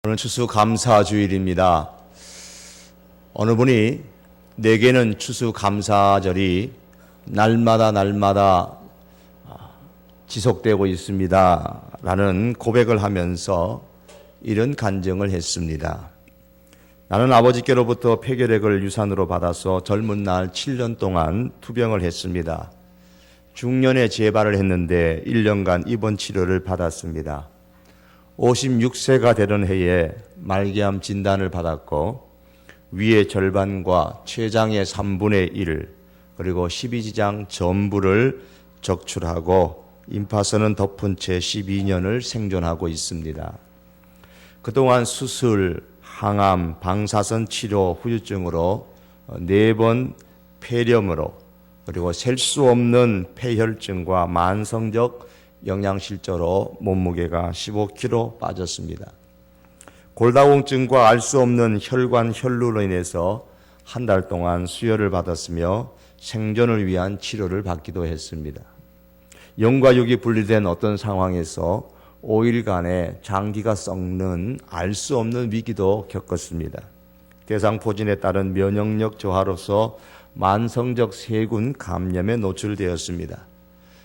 오늘 추수감사주일입니다. 어느 분이 내게는 추수감사절이 날마다 지속되고 있습니다 라는 고백을 하면서 이런 간증을 했습니다. 나는 아버지께로부터 폐결핵을 유산으로 받아서 젊은 날 7년 동안 투병을 했습니다. 중년에 재발을 했는데 1년간 입원 치료를 받았습니다. 56세가 되던 해에 말기암 진단을 받았고 위의 절반과 췌장의 3분의 1 그리고 12지장 전부를 적출하고 임파선은 덮은 채 12년을 생존하고 있습니다. 그동안 수술, 항암, 방사선 치료, 후유증으로 4번 폐렴으로 그리고 셀 수 없는 폐혈증과 만성적 영양실조로 몸무게가 15kg 빠졌습니다. 골다공증과 알 수 없는 혈관 혈루로 인해서 한 달 동안 수혈을 받았으며 생존을 위한 치료를 받기도 했습니다. 영과 육이 분리된 어떤 상황에서 5일간의 장기가 썩는 알 수 없는 위기도 겪었습니다. 대상포진에 따른 면역력 저하로서 만성적 세균 감염에 노출되었습니다.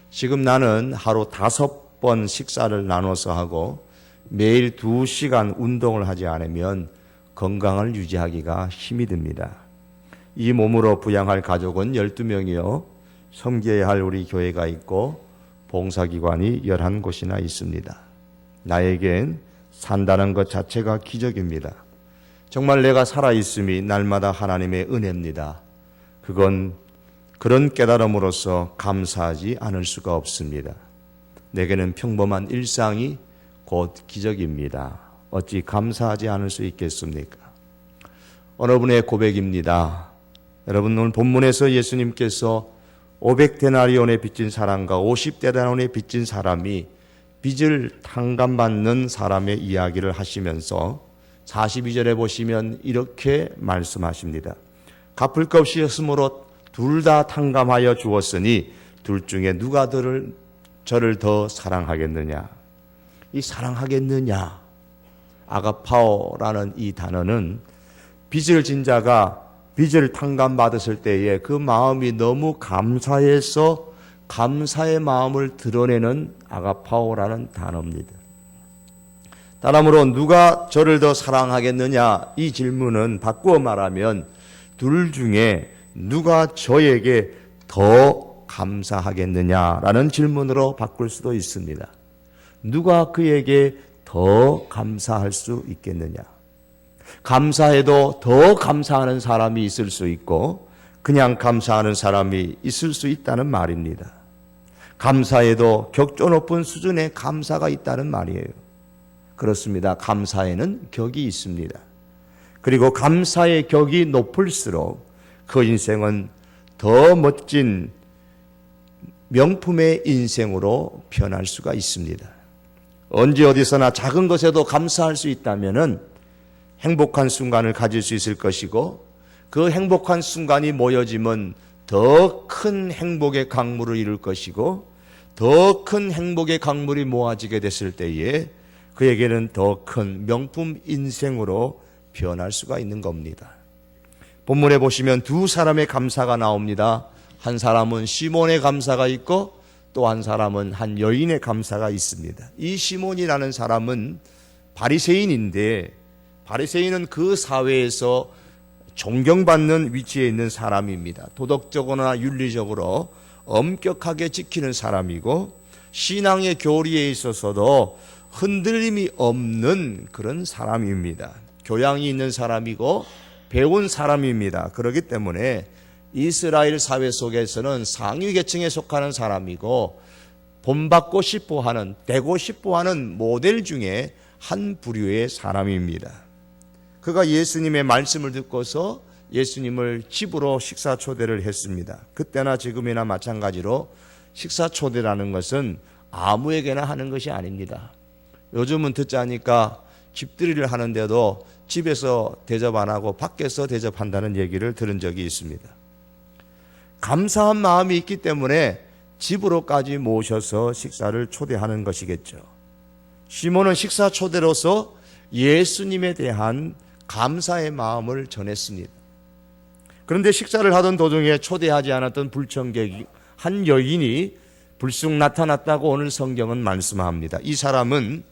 지금 나는 하루 5번 식사를 나눠서 하고 매일 2시간 운동을 하지 않으면 건강을 유지하기가 힘이 듭니다. 이 몸으로 부양할 가족은 12명이요. 섬겨야 할 우리 교회가 있고 봉사기관이 11곳이나 있습니다. 나에겐 산다는 것 자체가 기적입니다. 정말 내가 살아있음이 날마다 하나님의 은혜입니다. 그런 깨달음으로써 감사하지 않을 수가 없습니다. 내게는 평범한 일상이 곧 기적입니다. 어찌 감사하지 않을 수 있겠습니까? 어느 분의 고백입니다. 여러분, 오늘 본문에서 예수님께서 500데나리온에 빚진 사람과 50데나리온에 빚진 사람이 빚을 탕감받는 사람의 이야기를 하시면서 42절에 보시면 이렇게 말씀하십니다. 갚을 것 없이 였으므로 둘 다 탕감하여 주었으니 둘 중에 누가 저를 더 사랑하겠느냐. 이 사랑하겠느냐, 아가파오라는 이 단어는 빚을 진 자가 빚을 탕감받았을 때에 그 마음이 너무 감사해서 감사의 마음을 드러내는 아가파오라는 단어입니다. 따라므로 누가 저를 더 사랑하겠느냐, 이 질문은 바꾸어 말하면 둘 중에 누가 저에게 더 감사하겠느냐라는 질문으로 바꿀 수도 있습니다. 누가 그에게 더 감사할 수 있겠느냐. 감사해도 더 감사하는 사람이 있을 수 있고 그냥 감사하는 사람이 있을 수 있다는 말입니다. 감사해도 격조 높은 수준의 감사가 있다는 말이에요. 그렇습니다. 감사에는 격이 있습니다. 그리고 감사의 격이 높을수록 그 인생은 더 멋진 명품의 인생으로 변할 수가 있습니다. 언제 어디서나 작은 것에도 감사할 수 있다면 행복한 순간을 가질 수 있을 것이고 그 행복한 순간이 모여지면 더 큰 행복의 강물을 이룰 것이고 더 큰 행복의 강물이 모아지게 됐을 때에 그에게는 더 큰 명품 인생으로 변할 수가 있는 겁니다. 본문에 보시면 두 사람의 감사가 나옵니다. 한 사람은 시몬의 감사가 있고 또 한 사람은 한 여인의 감사가 있습니다. 이 시몬이라는 사람은 바리새인인데 바리새인은 그 사회에서 존경받는 위치에 있는 사람입니다. 도덕적으로나 윤리적으로 엄격하게 지키는 사람이고 신앙의 교리에 있어서도 흔들림이 없는 그런 사람입니다. 교양이 있는 사람이고 배운 사람입니다. 그렇기 때문에 이스라엘 사회 속에서는 상위 계층에 속하는 사람이고 본받고 싶어하는, 되고 싶어하는 모델 중에 한 부류의 사람입니다. 그가 예수님의 말씀을 듣고서 예수님을 집으로 식사 초대를 했습니다. 그때나 지금이나 마찬가지로 식사 초대라는 것은 아무에게나 하는 것이 아닙니다. 요즘은 듣자니까 집들이를 하는데도 집에서 대접 안 하고 밖에서 대접한다는 얘기를 들은 적이 있습니다. 감사한 마음이 있기 때문에 집으로까지 모셔서 식사를 초대하는 것이겠죠. 시몬은 식사 초대로서 예수님에 대한 감사의 마음을 전했습니다. 그런데 식사를 하던 도중에 초대하지 않았던 불청객 한 여인이 불쑥 나타났다고 오늘 성경은 말씀합니다. 이 사람은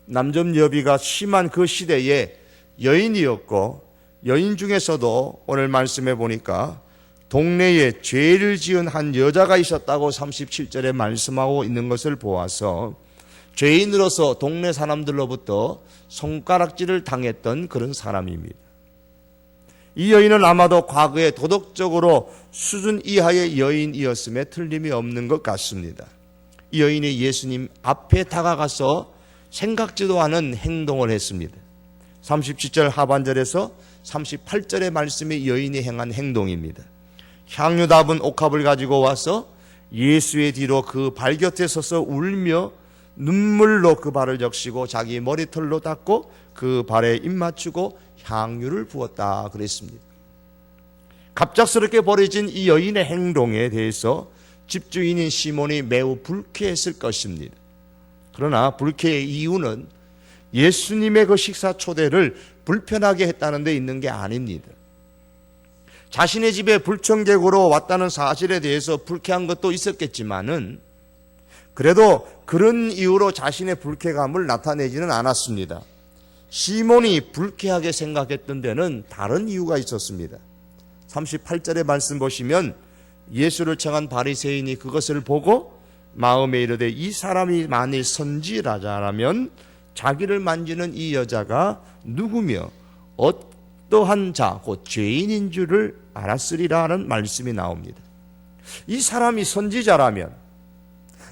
남점여비가 심한 그 시대에 여인이었고, 여인 중에서도 오늘 말씀해 보니까 동네에 죄를 지은 한 여자가 있었다고 37절에 말씀하고 있는 것을 보아서 죄인으로서 동네 사람들로부터 손가락질을 당했던 그런 사람입니다. 이 여인은 아마도 과거에 도덕적으로 수준 이하의 여인이었음에 틀림이 없는 것 같습니다. 이 여인이 예수님 앞에 다가가서 생각지도 않은 행동을 했습니다. 37절 하반절에서 38절의 말씀이 여인이 행한 행동입니다. 향유 담은 옥합을 가지고 와서 예수의 뒤로 그 발 곁에 서서 울며 눈물로 그 발을 적시고 자기 머리털로 닦고 그 발에 입 맞추고 향유를 부었다 그랬습니다. 갑작스럽게 벌어진 이 여인의 행동에 대해서 집주인인 시몬이 매우 불쾌했을 것입니다. 그러나 불쾌의 이유는 예수님의 그 식사 초대를 불편하게 했다는 데 있는 게 아닙니다. 자신의 집에 불청객으로 왔다는 사실에 대해서 불쾌한 것도 있었겠지만은 그래도 그런 이유로 자신의 불쾌감을 나타내지는 않았습니다. 시몬이 불쾌하게 생각했던 데는 다른 이유가 있었습니다. 38절의 말씀 보시면 예수를 청한 바리새인이 그것을 보고 마음에 이르되 이 사람이 만일 선지자라면 자기를 만지는 이 여자가 누구며 어떠한 자, 곧 죄인인 줄을 알았으리라는 말씀이 나옵니다. 이 사람이 선지자라면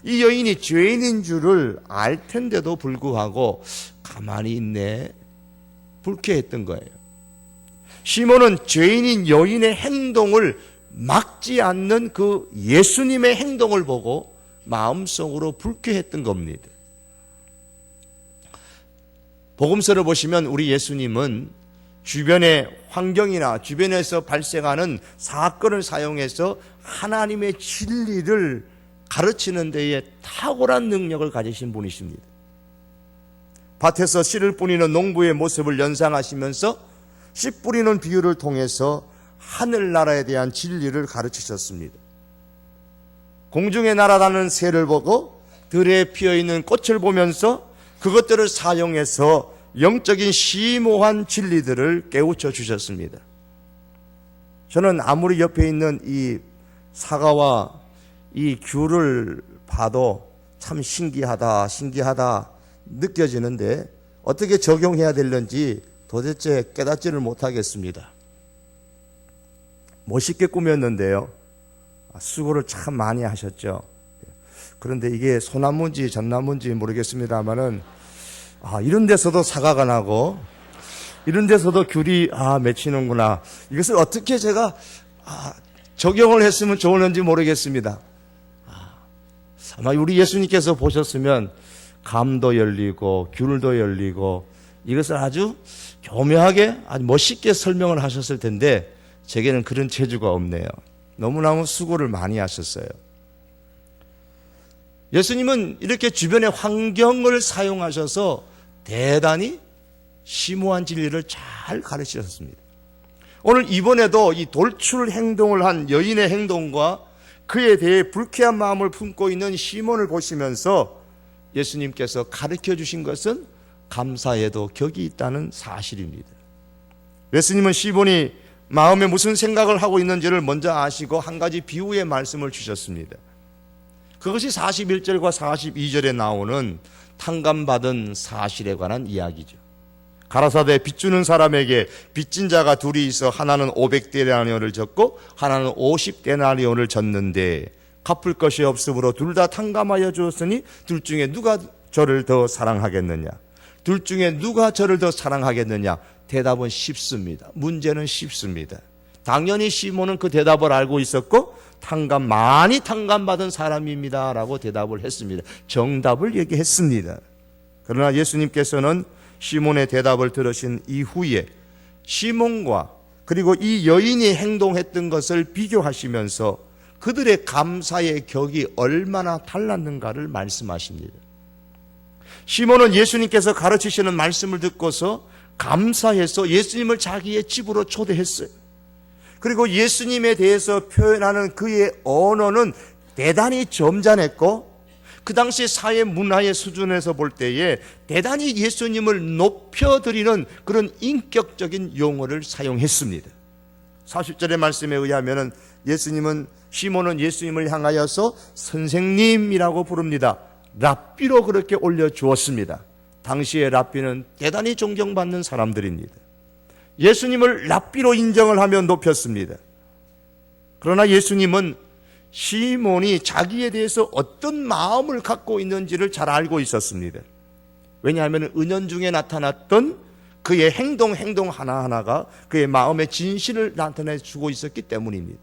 이 여인이 죄인인 줄을 알 텐데도 불구하고 가만히 있네, 불쾌했던 거예요. 시몬은 죄인인 여인의 행동을 막지 않는 그 예수님의 행동을 보고 마음속으로 불쾌했던 겁니다. 복음서를 보시면 우리 예수님은 주변의 환경이나 주변에서 발생하는 사건을 사용해서 하나님의 진리를 가르치는 데에 탁월한 능력을 가지신 분이십니다. 밭에서 씨를 뿌리는 농부의 모습을 연상하시면서 씨 뿌리는 비유를 통해서 하늘나라에 대한 진리를 가르치셨습니다. 공중에 날아다니는 새를 보고 들에 피어있는 꽃을 보면서 그것들을 사용해서 영적인 심오한 진리들을 깨우쳐 주셨습니다. 저는 아무리 옆에 있는 이 사과와 이 귤을 봐도 참 신기하다 느껴지는데 어떻게 적용해야 되는지 도대체 깨닫지를 못하겠습니다. 멋있게 꾸몄는데요, 수고를 참 많이 하셨죠. 그런데 이게 소나무인지 전나무인지 모르겠습니다만은 이런 데서도 사과가 나고 이런 데서도 귤이 맺히는구나. 이것을 어떻게 제가 적용을 했으면 좋을는지 모르겠습니다. 아마 우리 예수님께서 보셨으면 감도 열리고 귤도 열리고 이것을 아주 교묘하게 아주 멋있게 설명을 하셨을 텐데 제게는 그런 재주가 없네요. 너무너무 수고를 많이 하셨어요. 예수님은 이렇게 주변의 환경을 사용하셔서 대단히 심오한 진리를 잘 가르치셨습니다. 오늘 이번에도 이 돌출 행동을 한 여인의 행동과 그에 대해 불쾌한 마음을 품고 있는 시몬을 보시면서 예수님께서 가르쳐 주신 것은 감사에도 격이 있다는 사실입니다. 예수님은 시몬이 마음에 무슨 생각을 하고 있는지를 먼저 아시고 한 가지 비유의 말씀을 주셨습니다. 그것이 41절과 42절에 나오는 탕감받은 사실에 관한 이야기죠. 가라사대 빚주는 사람에게 빚진 자가 둘이 있어 하나는 500데나리온을 졌고 하나는 50데나리온을 졌는데 갚을 것이 없으므로 둘 다 탕감하여 주었으니 둘 중에 누가 저를 더 사랑하겠느냐? 둘 중에 누가 저를 더 사랑하겠느냐? 대답은 쉽습니다. 문제는 쉽습니다. 당연히 시몬은 그 대답을 알고 있었고 많이 탕감받은 사람입니다 라고 대답을 했습니다. 정답을 얘기했습니다. 그러나 예수님께서는 시몬의 대답을 들으신 이후에 시몬과 그리고 이 여인이 행동했던 것을 비교하시면서 그들의 감사의 격이 얼마나 달랐는가를 말씀하십니다. 시몬은 예수님께서 가르치시는 말씀을 듣고서 감사해서 예수님을 자기의 집으로 초대했어요. 그리고 예수님에 대해서 표현하는 그의 언어는 대단히 점잖했고, 그 당시 사회 문화의 수준에서 볼 때에 대단히 예수님을 높여드리는 그런 인격적인 용어를 사용했습니다. 40절의 말씀에 의하면 시몬은 예수님을 향하여서 선생님이라고 부릅니다. 랍비로 그렇게 올려주었습니다. 당시의 랍비는 대단히 존경받는 사람들입니다. 예수님을 랍비로 인정을 하며 높였습니다. 그러나 예수님은 시몬이 자기에 대해서 어떤 마음을 갖고 있는지를 잘 알고 있었습니다. 왜냐하면 은연중에 나타났던 그의 행동 하나하나가 그의 마음의 진실을 나타내주고 있었기 때문입니다.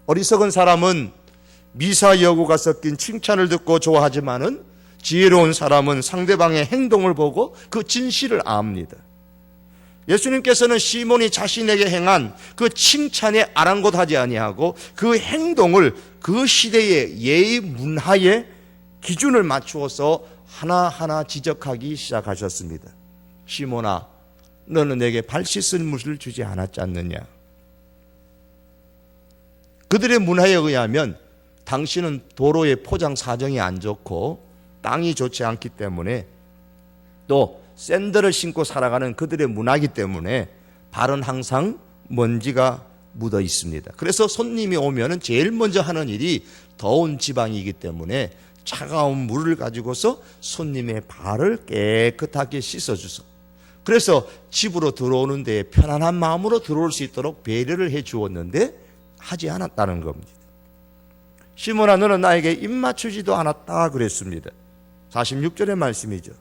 어리석은 사람은 미사 여구가 섞인 칭찬을 듣고 좋아하지만은 지혜로운 사람은 상대방의 행동을 보고 그 진실을 압니다. 예수님께서는 시몬이 자신에게 행한 그 칭찬에 아랑곳하지 아니하고 그 행동을 그 시대의 예의 문화의 기준을 맞추어서 하나하나 지적하기 시작하셨습니다. 시몬아, 너는 내게 발 씻을 물을 주지 않았지 않느냐? 그들의 문화에 의하면 당신은 도로의 포장 사정이 안 좋고 땅이 좋지 않기 때문에, 또 샌들을 신고 살아가는 그들의 문화이기 때문에 발은 항상 먼지가 묻어 있습니다. 그래서 손님이 오면은 제일 먼저 하는 일이 더운 지방이기 때문에 차가운 물을 가지고서 손님의 발을 깨끗하게 씻어주소. 그래서 집으로 들어오는 데 편안한 마음으로 들어올 수 있도록 배려를 해 주었는데 하지 않았다는 겁니다. 시몬아, 너는 나에게 입맞추지도 않았다 그랬습니다. 46절의 말씀이죠.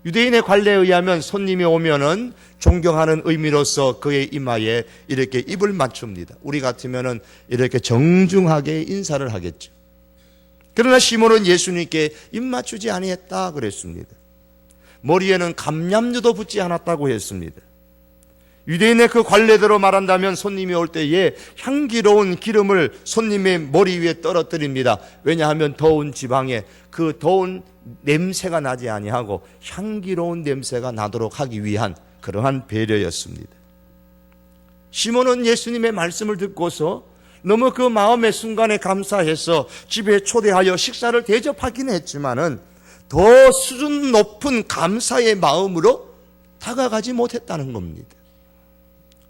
유대인의 관례에 의하면 손님이 오면은 존경하는 의미로서 그의 이마에 이렇게 입을 맞춥니다. 우리 같으면은 이렇게 정중하게 인사를 하겠죠. 그러나 시몬은 예수님께 입 맞추지 아니했다 그랬습니다. 머리에는 감람류도 붙지 않았다고 했습니다. 유대인의 그 관례대로 말한다면 손님이 올 때에 향기로운 기름을 손님의 머리 위에 떨어뜨립니다. 왜냐하면 더운 지방에 그 더운 냄새가 나지 아니하고 향기로운 냄새가 나도록 하기 위한 그러한 배려였습니다. 시몬은 예수님의 말씀을 듣고서 너무 그 마음의 순간에 감사해서 집에 초대하여 식사를 대접하기는 했지만은 더 수준 높은 감사의 마음으로 다가가지 못했다는 겁니다.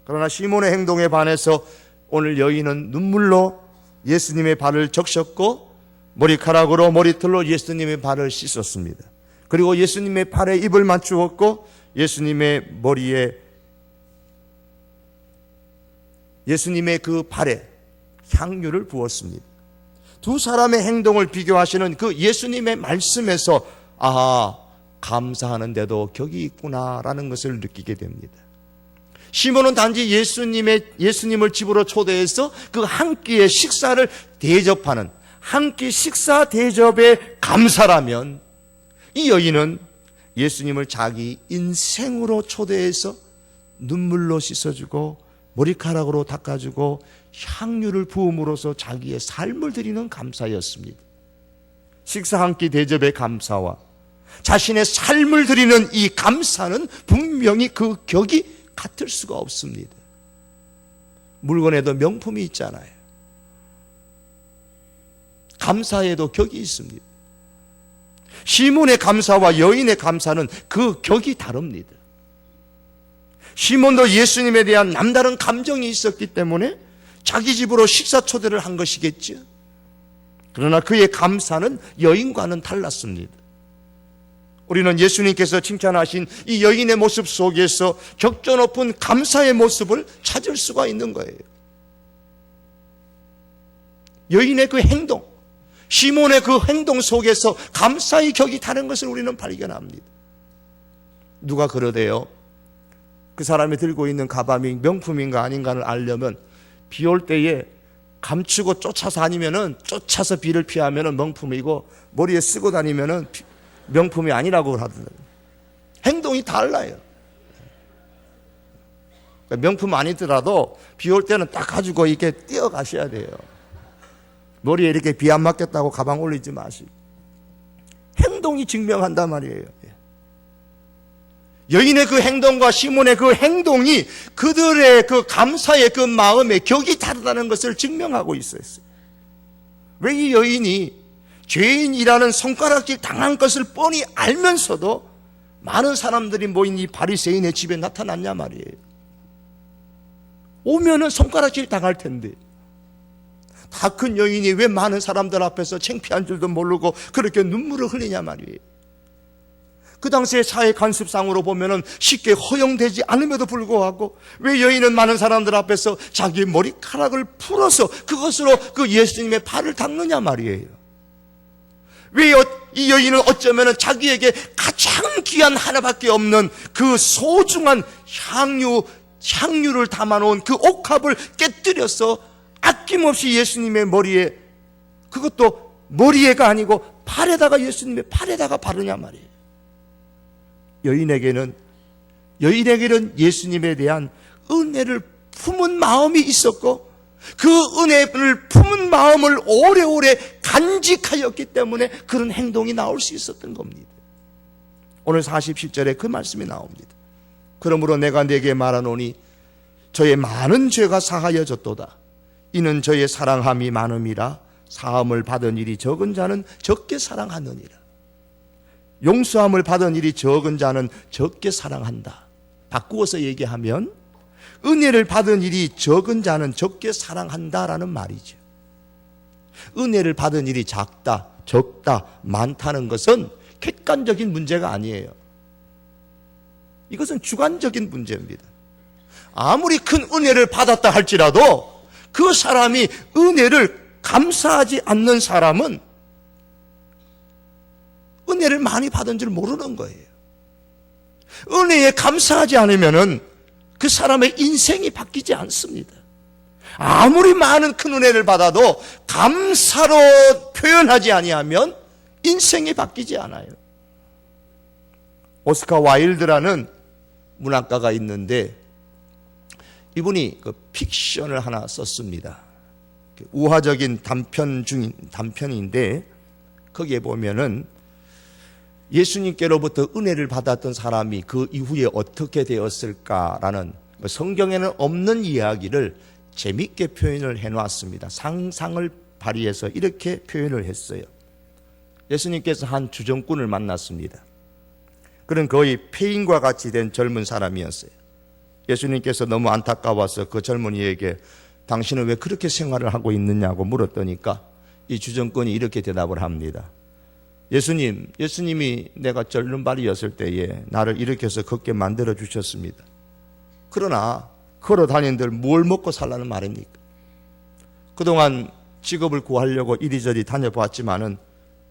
그러나 시몬의 행동에 반해서 오늘 여인은 눈물로 예수님의 발을 적셨고 머리카락으로 머리털로 예수님의 발을 씻었습니다. 그리고 예수님의 팔에 입을 맞추었고 예수님의 머리에, 예수님의 그 발에 향유를 부었습니다. 두 사람의 행동을 비교하시는 그 예수님의 말씀에서 아하, 감사하는데도 격이 있구나라는 것을 느끼게 됩니다. 시몬은 단지 예수님을 집으로 초대해서 그 한 끼의 식사를 대접하는 한 끼 식사 대접의 감사라면, 이 여인은 예수님을 자기 인생으로 초대해서 눈물로 씻어주고 머리카락으로 닦아주고 향유를 부음으로써 자기의 삶을 드리는 감사였습니다. 식사 한 끼 대접의 감사와 자신의 삶을 드리는 이 감사는 분명히 그 격이 같을 수가 없습니다. 물건에도 명품이 있잖아요. 감사에도 격이 있습니다. 시몬의 감사와 여인의 감사는 그 격이 다릅니다. 시몬도 예수님에 대한 남다른 감정이 있었기 때문에 자기 집으로 식사 초대를 한 것이겠죠. 그러나 그의 감사는 여인과는 달랐습니다. 우리는 예수님께서 칭찬하신 이 여인의 모습 속에서 격조 높은 감사의 모습을 찾을 수가 있는 거예요. 여인의 그 행동, 시몬의 그 행동 속에서 감사의 격이 다른 것을 우리는 발견합니다. 누가 그러대요? 그 사람이 들고 있는 가방이 명품인가 아닌가를 알려면 비 올 때에 감추고 쫓아서 다니면은, 쫓아서 비를 피하면은 명품이고 머리에 쓰고 다니면은 명품이 아니라고 하더라고요. 행동이 달라요. 명품 아니더라도 비 올 때는 딱 가지고 이렇게 뛰어가셔야 돼요. 머리에 이렇게 비 안 맞겠다고 가방 올리지 마시고. 행동이 증명한단 말이에요. 여인의 그 행동과 시몬의 그 행동이 그들의 그 감사의 그 마음의 격이 다르다는 것을 증명하고 있었어요. 왜 이 여인이 죄인이라는 손가락질 당한 것을 뻔히 알면서도 많은 사람들이 모인 이 바리새인의 집에 나타났냐 말이에요. 오면은 손가락질 당할 텐데 다 큰 여인이 왜 많은 사람들 앞에서 창피한 줄도 모르고 그렇게 눈물을 흘리냐 말이에요. 그 당시의 사회 관습상으로 보면은 쉽게 허용되지 않음에도 불구하고 왜 여인은 많은 사람들 앞에서 자기의 머리카락을 풀어서 그것으로 그 예수님의 발을 닦느냐 말이에요. 왜 이 여인은 어쩌면은 자기에게 가장 귀한 하나밖에 없는 그 소중한 향유를 담아놓은 그 옥합을 깨뜨려서 아낌없이 예수님의 머리에, 그것도 머리에가 아니고 팔에다가, 예수님의 팔에다가 바르냐 말이에요. 여인에게는 예수님에 대한 은혜를 품은 마음이 있었고 그 은혜를 품은 마음을 오래오래 간직하였기 때문에 그런 행동이 나올 수 있었던 겁니다. 오늘 47절에 그 말씀이 나옵니다. 그러므로 내가 네게 말하노니 저의 많은 죄가 사하여졌도다. 이는 저의 사랑함이 많음이라. 사함을 받은 일이 적은 자는 적게 사랑하느니라. 용서함을 받은 일이 적은 자는 적게 사랑한다. 바꾸어서 얘기하면 은혜를 받은 일이 적은 자는 적게 사랑한다라는 말이죠. 은혜를 받은 일이 작다, 적다, 많다는 것은 객관적인 문제가 아니에요. 이것은 주관적인 문제입니다. 아무리 큰 은혜를 받았다 할지라도 그 사람이 은혜를 감사하지 않는 사람은 은혜를 많이 받은 줄 모르는 거예요. 은혜에 감사하지 않으면은 그 사람의 인생이 바뀌지 않습니다. 아무리 많은 큰 은혜를 받아도 감사로 표현하지 아니하면 인생이 바뀌지 않아요. 오스카 와일드라는 문학가가 있는데 이분이 그 픽션을 하나 썼습니다. 우화적인 단편인데 거기에 보면은 예수님께로부터 은혜를 받았던 사람이 그 이후에 어떻게 되었을까라는 성경에는 없는 이야기를 재밌게 표현을 해놨습니다. 상상을 발휘해서 이렇게 표현을 했어요. 예수님께서 한 주정꾼을 만났습니다. 그는 거의 폐인과 같이 된 젊은 사람이었어요. 예수님께서 너무 안타까워서 그 젊은이에게 당신은 왜 그렇게 생활을 하고 있느냐고 물었더니까 이 주정꾼이 이렇게 대답을 합니다. 예수님이 내가 절름발이었을 때에 나를 일으켜서 걷게 만들어 주셨습니다. 그러나 걸어 다니는들 뭘 먹고 살라는 말입니까? 그동안 직업을 구하려고 이리저리 다녀봤지만은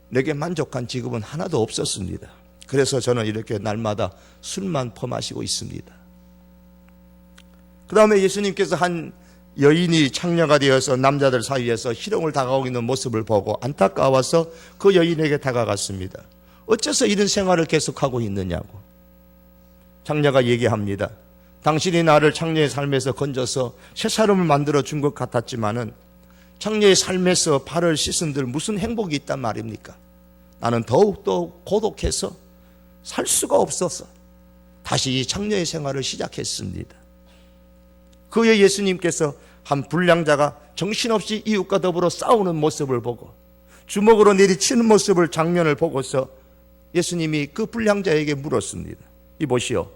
내게 만족한 직업은 하나도 없었습니다. 그래서 저는 이렇게 날마다 술만 퍼마시고 있습니다. 그 다음에 예수님께서 한 여인이 창녀가 되어서 남자들 사이에서 희롱을 당하고 있는 모습을 보고 안타까워서 그 여인에게 다가갔습니다. 어째서 이런 생활을 계속하고 있느냐고. 창녀가 얘기합니다. 당신이 나를 창녀의 삶에서 건져서 새 사람을 만들어 준 것 같았지만은 창녀의 삶에서 발을 씻은들 무슨 행복이 있단 말입니까? 나는 더욱더 고독해서 살 수가 없어서 다시 이 창녀의 생활을 시작했습니다. 그의 예수님께서 한 불량자가 정신없이 이웃과 더불어 싸우는 모습을 보고 주먹으로 내리치는 모습을 장면을 보고서 예수님이 그 불량자에게 물었습니다. 이보시오,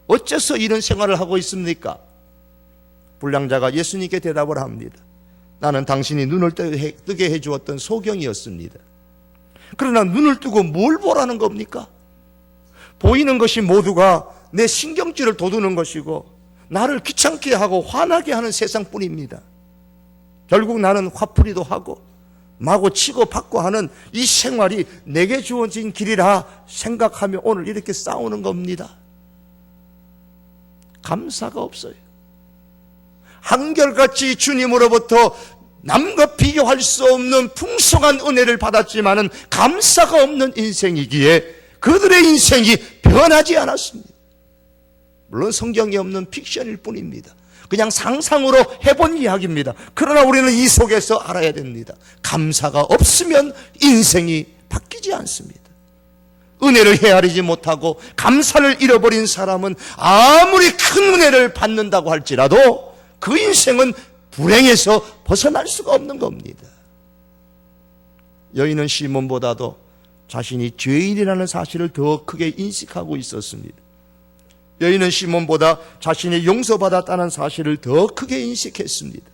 어째서 이런 생활을 하고 있습니까? 불량자가 예수님께 대답을 합니다. 나는 당신이 눈을 뜨게 해주었던 소경이었습니다. 그러나 눈을 뜨고 뭘 보라는 겁니까? 보이는 것이 모두가 내 신경질을 돋우는 것이고 나를 귀찮게 하고 화나게 하는 세상뿐입니다. 결국 나는 화풀이도 하고 마구 치고 받고 하는 이 생활이 내게 주어진 길이라 생각하며 오늘 이렇게 싸우는 겁니다. 감사가 없어요. 한결같이 주님으로부터 남과 비교할 수 없는 풍성한 은혜를 받았지만은 감사가 없는 인생이기에 그들의 인생이 변하지 않았습니다. 물론 성경이 없는 픽션일 뿐입니다. 그냥 상상으로 해본 이야기입니다. 그러나 우리는 이 속에서 알아야 됩니다. 감사가 없으면 인생이 바뀌지 않습니다. 은혜를 헤아리지 못하고 감사를 잃어버린 사람은 아무리 큰 은혜를 받는다고 할지라도 그 인생은 불행에서 벗어날 수가 없는 겁니다. 여인은 시몬보다도 자신이 죄인이라는 사실을 더 크게 인식하고 있었습니다. 여인은 시몬보다 자신이 용서받았다는 사실을 더 크게 인식했습니다.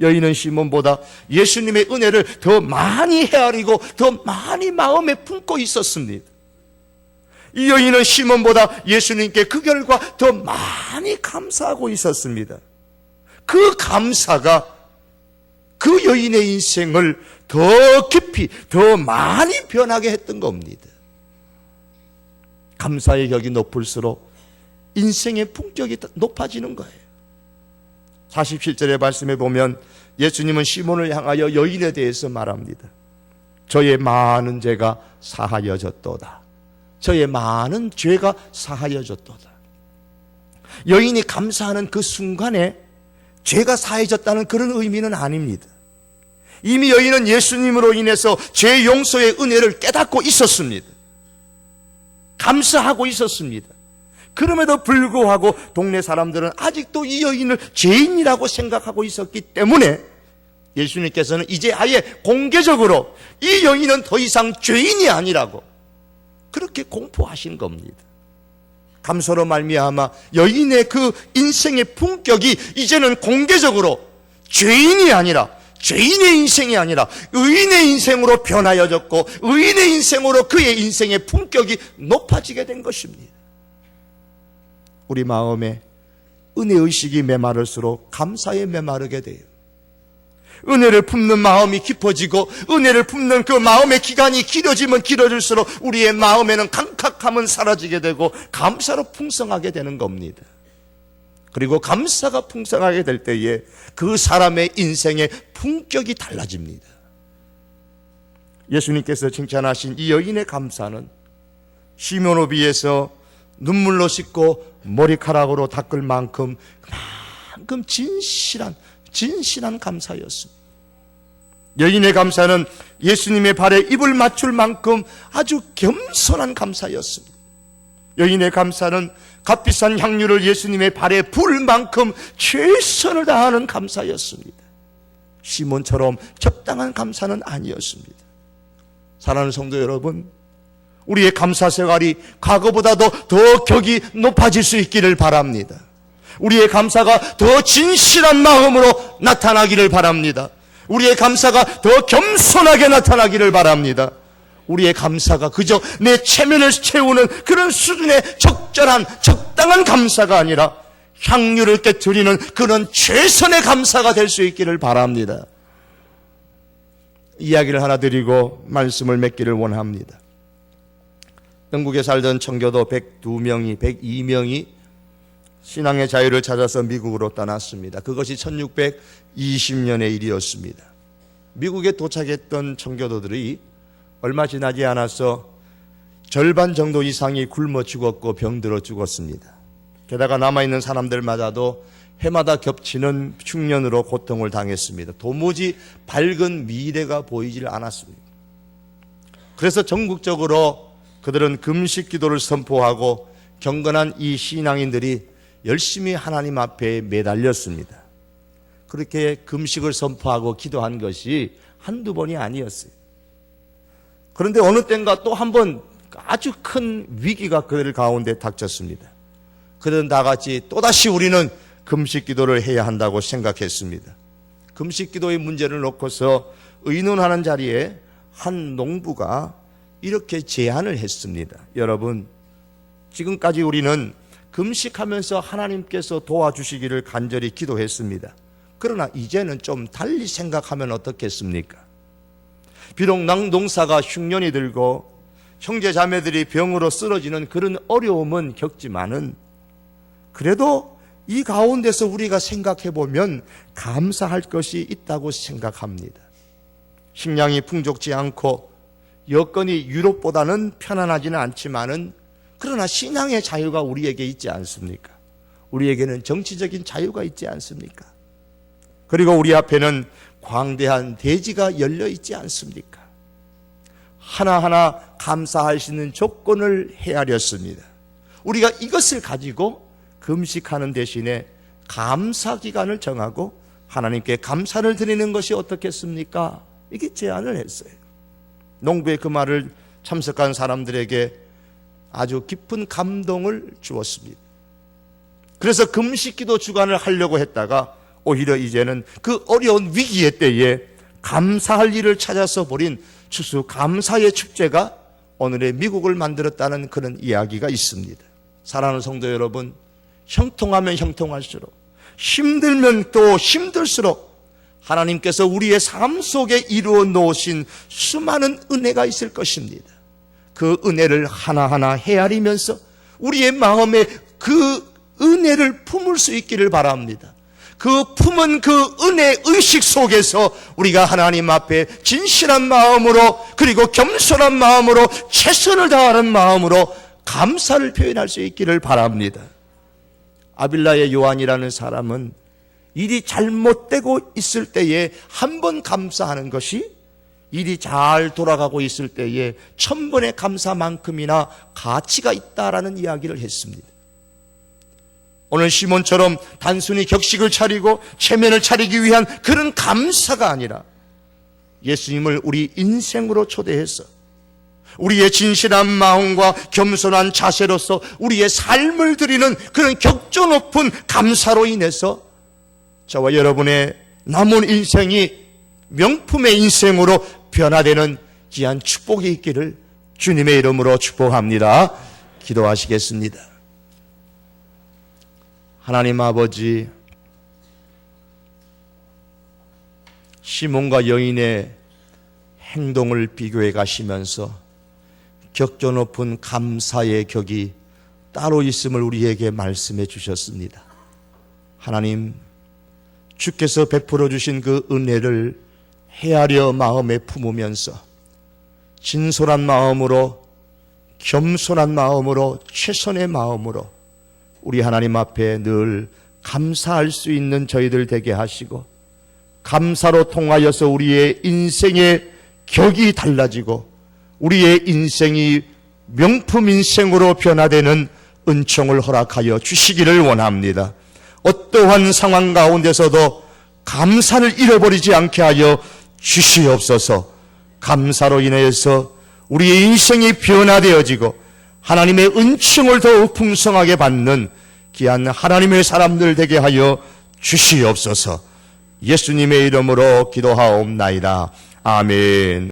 여인은 시몬보다 예수님의 은혜를 더 많이 헤아리고 더 많이 마음에 품고 있었습니다. 이 여인은 시몬보다 예수님께 그 결과 더 많이 감사하고 있었습니다. 그 감사가 그 여인의 인생을 더 깊이, 더 많이 변하게 했던 겁니다. 감사의 격이 높을수록 인생의 품격이 높아지는 거예요. 47절의 말씀에 보면 예수님은 시몬을 향하여 여인에 대해서 말합니다. 저의 많은 죄가 사하여졌도다. 저의 많은 죄가 사하여졌도다. 여인이 감사하는 그 순간에 죄가 사해졌다는 그런 의미는 아닙니다. 이미 여인은 예수님으로 인해서 죄 용서의 은혜를 깨닫고 있었습니다. 감사하고 있었습니다. 그럼에도 불구하고 동네 사람들은 아직도 이 여인을 죄인이라고 생각하고 있었기 때문에 예수님께서는 이제 아예 공개적으로 이 여인은 더 이상 죄인이 아니라고 그렇게 공포하신 겁니다. 감사로 말미암아 여인의 그 인생의 품격이 이제는 공개적으로 죄인이 아니라, 죄인의 인생이 아니라 의인의 인생으로 변하여졌고 의인의 인생으로 그의 인생의 품격이 높아지게 된 것입니다. 우리 마음에 은혜의식이 메마를수록 감사에 메마르게 돼요. 은혜를 품는 마음이 깊어지고 은혜를 품는 그 마음의 기간이 길어지면 길어질수록 우리의 마음에는 강팍함은 사라지게 되고 감사로 풍성하게 되는 겁니다. 그리고 감사가 풍성하게 될 때에 그 사람의 인생의 품격이 달라집니다. 예수님께서 칭찬하신 이 여인의 감사는 시몬호비에서 눈물로 씻고 머리카락으로 닦을 만큼 그만큼 진실한 감사였습니다. 여인의 감사는 예수님의 발에 입을 맞출 만큼 아주 겸손한 감사였습니다. 여인의 감사는 값비싼 향유를 예수님의 발에 부을 만큼 최선을 다하는 감사였습니다. 시몬처럼 적당한 감사는 아니었습니다. 사랑하는 성도 여러분, 우리의 감사 생활이 과거보다도 더 격이 높아질 수 있기를 바랍니다. 우리의 감사가 더 진실한 마음으로 나타나기를 바랍니다. 우리의 감사가 더 겸손하게 나타나기를 바랍니다. 우리의 감사가 그저 내 체면을 채우는 그런 수준의 적당한 감사가 아니라 향유를 깨트리는 그런 최선의 감사가 될 수 있기를 바랍니다. 이야기를 하나 드리고 말씀을 맺기를 원합니다. 영국에 살던 청교도 102명이 신앙의 자유를 찾아서 미국으로 떠났습니다. 그것이 1620년의 일이었습니다. 미국에 도착했던 청교도들이 얼마 지나지 않아서 절반 정도 이상이 굶어 죽었고 병들어 죽었습니다. 게다가 남아있는 사람들마저도 해마다 겹치는 흉년으로 고통을 당했습니다. 도무지 밝은 미래가 보이질 않았습니다. 그래서 전국적으로 그들은 금식 기도를 선포하고 경건한 이 신앙인들이 열심히 하나님 앞에 매달렸습니다. 그렇게 금식을 선포하고 기도한 것이 한두 번이 아니었어요. 그런데 어느 때인가 또 한 번 아주 큰 위기가 그들 가운데 닥쳤습니다. 그들은 다 같이 또다시 우리는 금식 기도를 해야 한다고 생각했습니다. 금식 기도의 문제를 놓고서 의논하는 자리에 한 농부가 이렇게 제안을 했습니다. 여러분, 지금까지 우리는 금식하면서 하나님께서 도와주시기를 간절히 기도했습니다. 그러나 이제는 좀 달리 생각하면 어떻겠습니까? 비록 농사가 흉년이 들고 형제 자매들이 병으로 쓰러지는 그런 어려움은 겪지만은 그래도 이 가운데서 우리가 생각해 보면 감사할 것이 있다고 생각합니다. 식량이 풍족지 않고 여건이 유럽보다는 편안하지는 않지만은 그러나 신앙의 자유가 우리에게 있지 않습니까? 우리에게는 정치적인 자유가 있지 않습니까? 그리고 우리 앞에는 광대한 대지가 열려 있지 않습니까? 하나하나 감사할 수 있는 조건을 헤아렸습니다. 우리가 이것을 가지고 금식하는 대신에 감사 기간을 정하고 하나님께 감사를 드리는 것이 어떻겠습니까? 이게 제안을 했어요. 농부의 그 말을 참석한 사람들에게 아주 깊은 감동을 주었습니다. 그래서 금식기도 주간을 하려고 했다가 오히려 이제는 그 어려운 위기의 때에 감사할 일을 찾아서 벌인 추수 감사의 축제가 오늘의 미국을 만들었다는 그런 이야기가 있습니다. 사랑하는 성도 여러분, 형통하면 형통할수록, 힘들면 또 힘들수록 하나님께서 우리의 삶 속에 이루어 놓으신 수많은 은혜가 있을 것입니다. 그 은혜를 하나하나 헤아리면서 우리의 마음에 그 은혜를 품을 수 있기를 바랍니다. 그 품은 그 은혜 의식 속에서 우리가 하나님 앞에 진실한 마음으로, 그리고 겸손한 마음으로, 최선을 다하는 마음으로 감사를 표현할 수 있기를 바랍니다. 아빌라의 요한이라는 사람은 일이 잘못되고 있을 때에 한 번 감사하는 것이 일이 잘 돌아가고 있을 때에 1000번의 감사만큼이나 가치가 있다라는 이야기를 했습니다. 오늘 시몬처럼 단순히 격식을 차리고 체면을 차리기 위한 그런 감사가 아니라 예수님을 우리 인생으로 초대해서 우리의 진실한 마음과 겸손한 자세로서 우리의 삶을 드리는 그런 격조 높은 감사로 인해서 저와 여러분의 남은 인생이 명품의 인생으로 변화되는 귀한 축복이 있기를 주님의 이름으로 축복합니다. 기도하시겠습니다. 하나님 아버지, 시몬과 여인의 행동을 비교해 가시면서 격조 높은 감사의 격이 따로 있음을 우리에게 말씀해 주셨습니다. 하나님, 주께서 베풀어 주신 그 은혜를 헤아려 마음에 품으면서 진솔한 마음으로, 겸손한 마음으로, 최선의 마음으로 우리 하나님 앞에 늘 감사할 수 있는 저희들 되게 하시고, 감사로 통하여서 우리의 인생의 격이 달라지고 우리의 인생이 명품 인생으로 변화되는 은총을 허락하여 주시기를 원합니다. 어떠한 상황 가운데서도 감사를 잃어버리지 않게 하여 주시옵소서. 감사로 인해서 우리의 인생이 변화되어지고 하나님의 은총을 더욱 풍성하게 받는 귀한 하나님의 사람들 되게 하여 주시옵소서. 예수님의 이름으로 기도하옵나이다. 아멘.